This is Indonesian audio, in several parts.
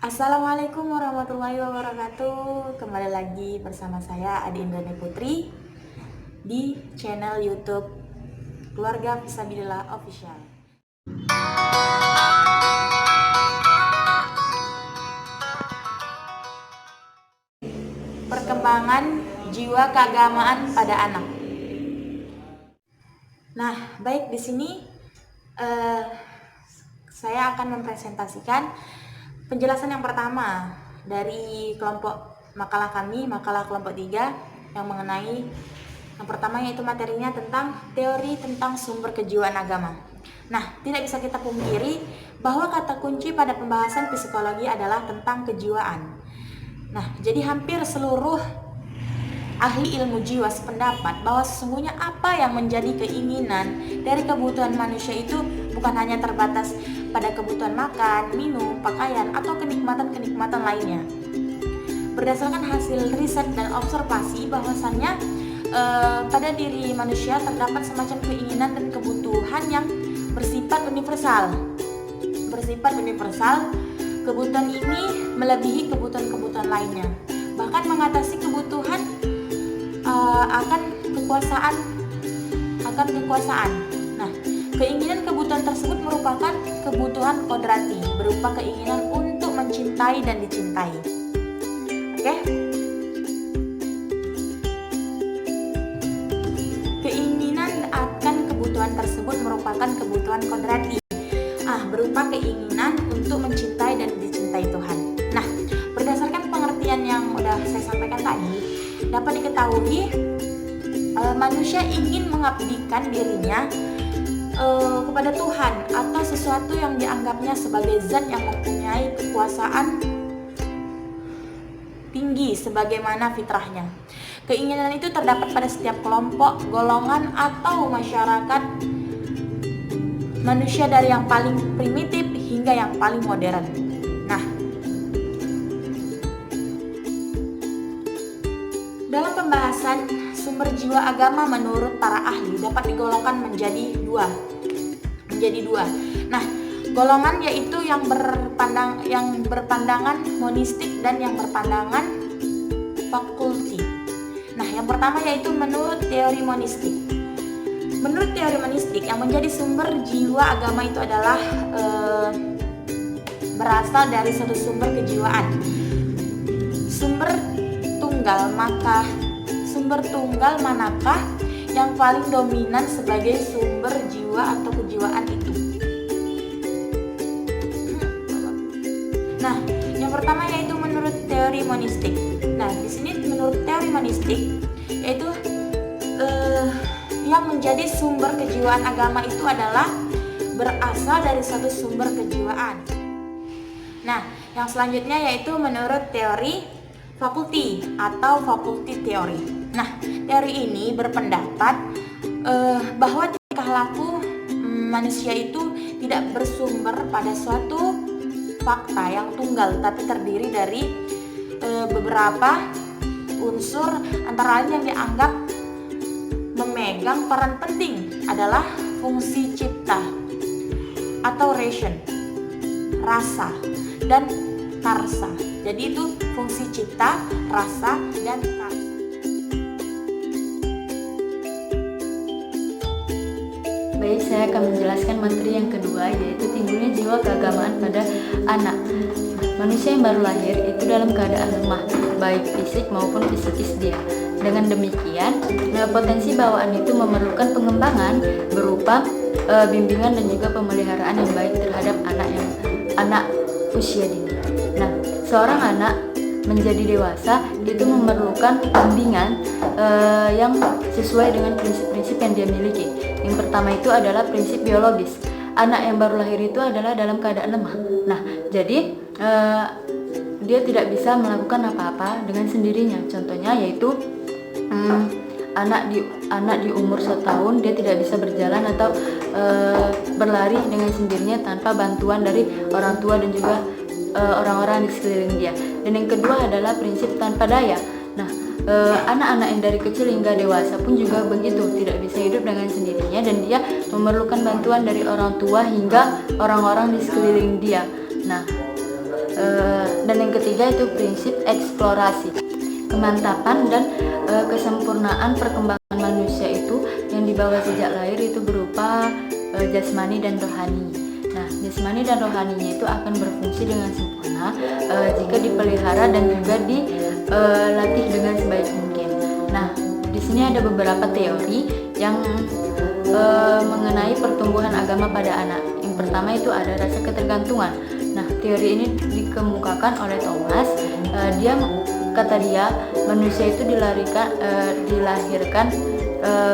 Assalamualaikum warahmatullahi wabarakatuh. Kembali lagi bersama saya Adi Indrani Putri di channel YouTube Keluarga Fisabilillah Official. Perkembangan jiwa keagamaan pada anak. Nah, baik di sini saya akan mempresentasikan penjelasan yang pertama dari kelompok makalah kami, makalah kelompok 3 yang mengenai yang pertama yaitu materinya tentang teori tentang sumber kejiwaan agama. Nah, tidak bisa kita pungkiri bahwa kata kunci pada pembahasan psikologi adalah tentang kejiwaan. Nah, jadi hampir seluruh ahli ilmu jiwa sependapat bahwa sesungguhnya apa yang menjadi keinginan dari kebutuhan manusia itu bukan hanya terbatas pada kebutuhan makan, minum, pakaian, atau kenikmatan-kenikmatan lainnya. Berdasarkan hasil riset dan observasi bahwasannya pada diri manusia terdapat semacam keinginan dan kebutuhan yang bersifat universal. Kebutuhan ini melebihi kebutuhan-kebutuhan lainnya. Bahkan mengatasi kebutuhan akan kekuasaan. Nah, keinginan kebutuhan tersebut merupakan kebutuhan kodrati, berupa keinginan untuk mencintai dan dicintai. Oke? Keinginan akan kebutuhan tersebut merupakan kebutuhan kodrati, berupa keinginan untuk mencintai dan dicintai Tuhan. Nah, berdasarkan pengertian yang udah saya sampaikan tadi, dapat diketahui manusia ingin mengabdikan dirinya kepada Tuhan atau sesuatu yang dianggapnya sebagai zat yang mempunyai kekuasaan tinggi sebagaimana fitrahnya. Keinginan itu terdapat pada setiap kelompok, golongan, atau masyarakat manusia dari yang paling primitif hingga yang paling modern. Nah, dalam pembahasan sumber jiwa agama menurut para ahli dapat digolongkan menjadi dua. Nah, golongan yaitu yang berpandangan monistik dan yang berpandangan fakulti. Nah, yang pertama yaitu menurut teori monistik. Menurut teori monistik, yang menjadi sumber jiwa agama itu adalah berasal dari satu sumber kejiwaan. Sumber tunggal manakah yang paling dominan sebagai sumber jiwa atau kejiwaan itu? Nah, yang pertama yaitu menurut teori monistik. Nah, di sini menurut teori monistik yaitu yang menjadi sumber kejiwaan agama itu adalah berasal dari satu sumber kejiwaan. Nah, yang selanjutnya yaitu menurut teori fakulti atau fakulti teori. Nah, teori ini berpendapat bahwa tingkah laku manusia itu tidak bersumber pada suatu fakta yang tunggal, tapi terdiri dari beberapa unsur, antara lain yang dianggap memegang peran penting adalah fungsi cipta atau ration, rasa, dan karsa. Jadi itu fungsi cipta, rasa, dan karsa. Baik, saya akan menjelaskan materi yang kedua, yaitu timbulnya jiwa keagamaan pada anak. Manusia yang baru lahir itu dalam keadaan lemah, baik fisik maupun psikis dia. Dengan demikian, potensi bawaan itu memerlukan pengembangan berupa bimbingan dan juga pemeliharaan yang baik terhadap anak usia dini. Nah, seorang anak menjadi dewasa itu memerlukan bimbingan yang sesuai dengan prinsip-prinsip yang dia miliki. Yang pertama itu adalah prinsip biologis. Anak yang baru lahir itu adalah dalam keadaan lemah. Nah, jadi dia tidak bisa melakukan apa-apa dengan sendirinya. Contohnya yaitu anak di umur 1 tahun dia tidak bisa berjalan atau berlari dengan sendirinya tanpa bantuan dari orang tua dan juga orang-orang di sekeliling dia. Dan yang kedua adalah prinsip tanpa daya. Nah, anak-anak yang dari kecil hingga dewasa pun juga begitu, tidak bisa hidup dengan sendirinya dan dia memerlukan bantuan dari orang tua hingga orang-orang di sekeliling dia. Nah, Dan yang ketiga itu prinsip eksplorasi. Kemantapan dan kesempurnaan perkembangan manusia itu yang dibawa sejak lahir itu berupa jasmani dan rohani. Nah, jasmani dan rohaninya itu akan berfungsi dengan sempurna jika dipelihara dan juga dilatih dengan sebaik mungkin. Nah, di sini ada beberapa teori yang mengenai pertumbuhan agama pada anak. Yang pertama itu ada rasa ketergantungan. Nah, teori ini dikemukakan oleh Thomas. Kata dia, manusia itu dilahirkan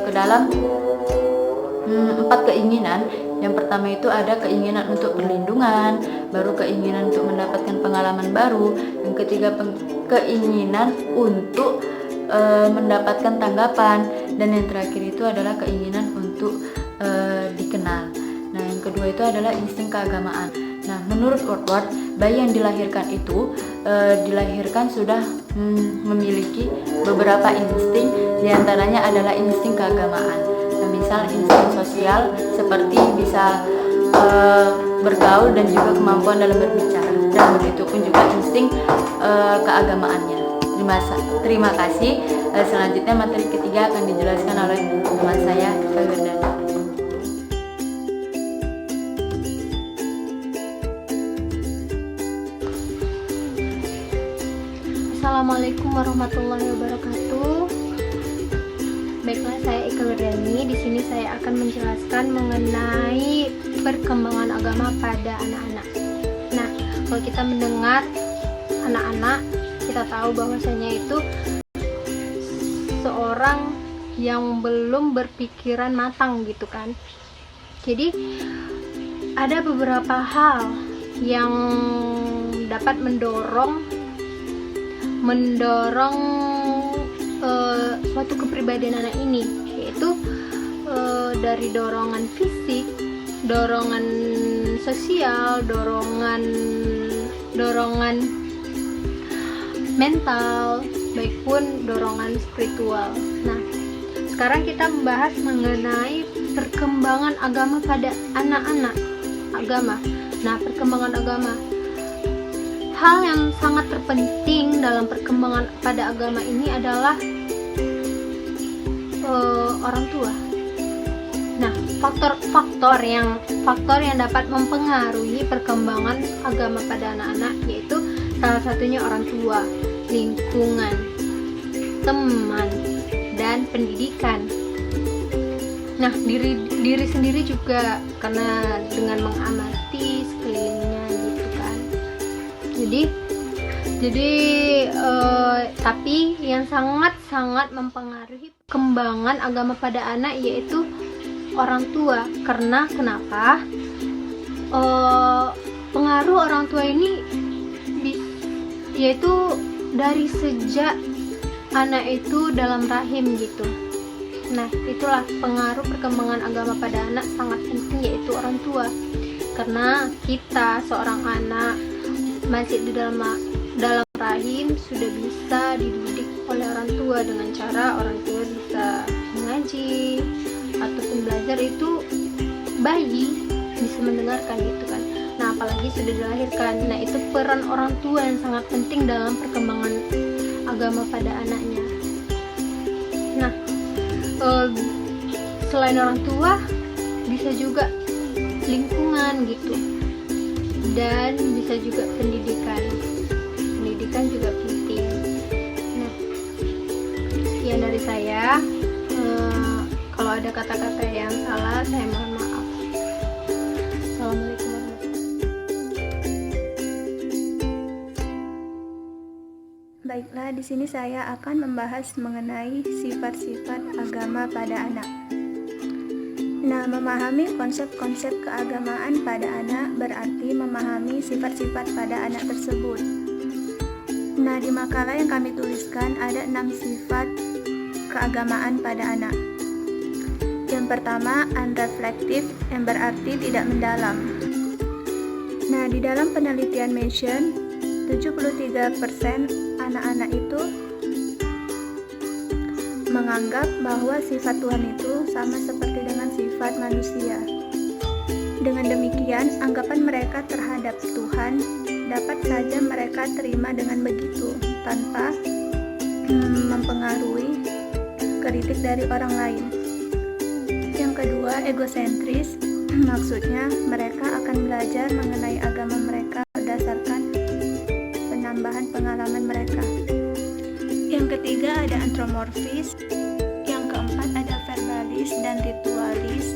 ke dalam 4 keinginan. Yang pertama itu ada keinginan untuk perlindungan, baru keinginan untuk mendapatkan pengalaman baru, yang ketiga keinginan untuk mendapatkan tanggapan, dan yang terakhir itu adalah keinginan untuk dikenal. Nah, yang kedua itu adalah insting keagamaan. Nah, menurut Woodward, bayi yang dilahirkan itu dilahirkan sudah memiliki beberapa insting, diantaranya adalah insting keagamaan. Nah, misal insting sosial seperti bisa bergaul dan juga kemampuan dalam berbicara, dan begitu pun juga insting keagamaannya. Terima kasih. Selanjutnya materi ketiga akan dijelaskan oleh teman saya, Kak Werdani. Assalamualaikum warahmatullahi wabarakatuh. Baiklah, saya Ika Werdani. Di sini saya akan menjelaskan mengenai perkembangan agama pada anak-anak. Nah, kalau kita mendengar anak-anak, kita tahu bahwasanya itu seorang yang belum berpikiran matang gitu kan. Jadi ada beberapa hal yang dapat mendorong suatu kepribadian anak ini, yaitu dari dorongan fisik, dorongan sosial, dorongan mental, baik pun dorongan spiritual. Nah, sekarang kita membahas mengenai perkembangan agama pada anak-anak. Nah, perkembangan agama. Hal yang sangat terpenting dalam perkembangan pada agama ini adalah orang tua. Nah, faktor yang dapat mempengaruhi perkembangan agama pada anak-anak yaitu salah satunya orang tua, lingkungan, teman, dan pendidikan. Nah, diri sendiri juga, karena dengan mengamati sekelilingnya gitu kan. Tapi yang sangat mempengaruhi perkembangan agama pada anak yaitu orang tua. Karena kenapa? Pengaruh orang tua ini yaitu dari sejak anak itu dalam rahim gitu. Nah, itulah pengaruh perkembangan agama pada anak sangat penting, yaitu orang tua. Karena kita seorang anak masih di dalam rahim sudah bisa dididik oleh orang tua dengan cara orang tua bisa mengaji ataupun belajar, itu bayi bisa mendengarkan gitu kan. Nah, apalagi sudah dilahirkan. Nah, itu peran orang tua yang sangat penting dalam perkembangan agama pada anaknya. Nah, selain orang tua bisa juga lingkungan gitu, dan bisa juga pendidikan juga penting. Nah, sekian dari saya. Kalau ada kata-kata yang salah, saya mohon maaf. Assalamualaikum warahmatullahi. Baiklah, di sini saya akan membahas mengenai sifat-sifat agama pada anak. Nah, memahami konsep-konsep keagamaan pada anak berarti memahami sifat-sifat pada anak tersebut. Nah, di makalah yang kami tuliskan ada 6 sifat keagamaan pada anak. Yang pertama, unreflective, yang berarti tidak mendalam. Nah, di dalam penelitian Mason, 73% anak-anak itu menganggap bahwa sifat Tuhan itu sama seperti dengan sifat manusia. Dengan demikian, anggapan mereka terhadap Tuhan dapat saja mereka terima dengan begitu tanpa mempengaruhi kritik dari orang lain. Yang kedua, egosentris. Maksudnya mereka akan belajar mengenai agama mereka berdasarkan penambahan pengalaman mereka. Yang ketiga ada antromorfis. Yang keempat ada verbalis dan ritualis.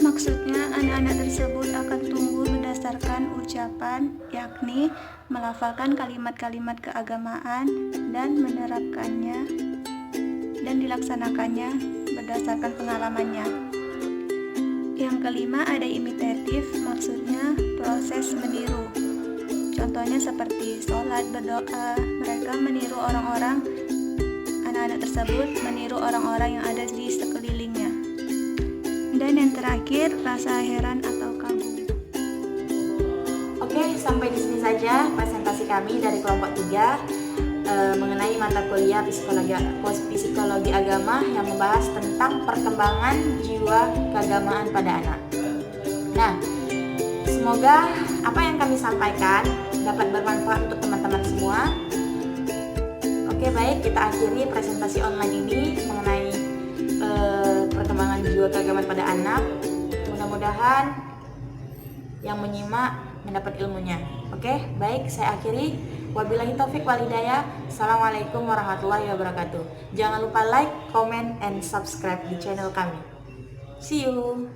Maksudnya anak-anak tersebut akan tumbuh berdasarkan ucapan, yakni melafalkan kalimat-kalimat keagamaan dan menerapkannya dan dilaksanakannya berdasarkan pengalamannya. Yang kelima ada imitatif, maksudnya proses meniru. Contohnya seperti sholat, berdoa, mereka meniru orang-orang, anak-anak tersebut meniru orang-orang yang ada di sekelilingnya. Dan yang terakhir, rasa heran atau kagum. Oke, sampai di sini saja presentasi kami dari kelompok 3 mengenai mata kuliah psikologi agama yang membahas tentang perkembangan jiwa keagamaan pada anak. Nah, semoga apa yang kami sampaikan dapat bermanfaat untuk teman-teman semua. Oke, baik, kita akhiri presentasi online ini mengenai perkembangan jiwa keagamaan pada anak. Mudah-mudahan yang menyimak mendapat ilmunya. Oke, baik, saya akhiri. Wabillahi taufik wal hidayah. Assalamualaikum warahmatullahi wabarakatuh. Jangan lupa like, comment, and subscribe di channel kami. See you.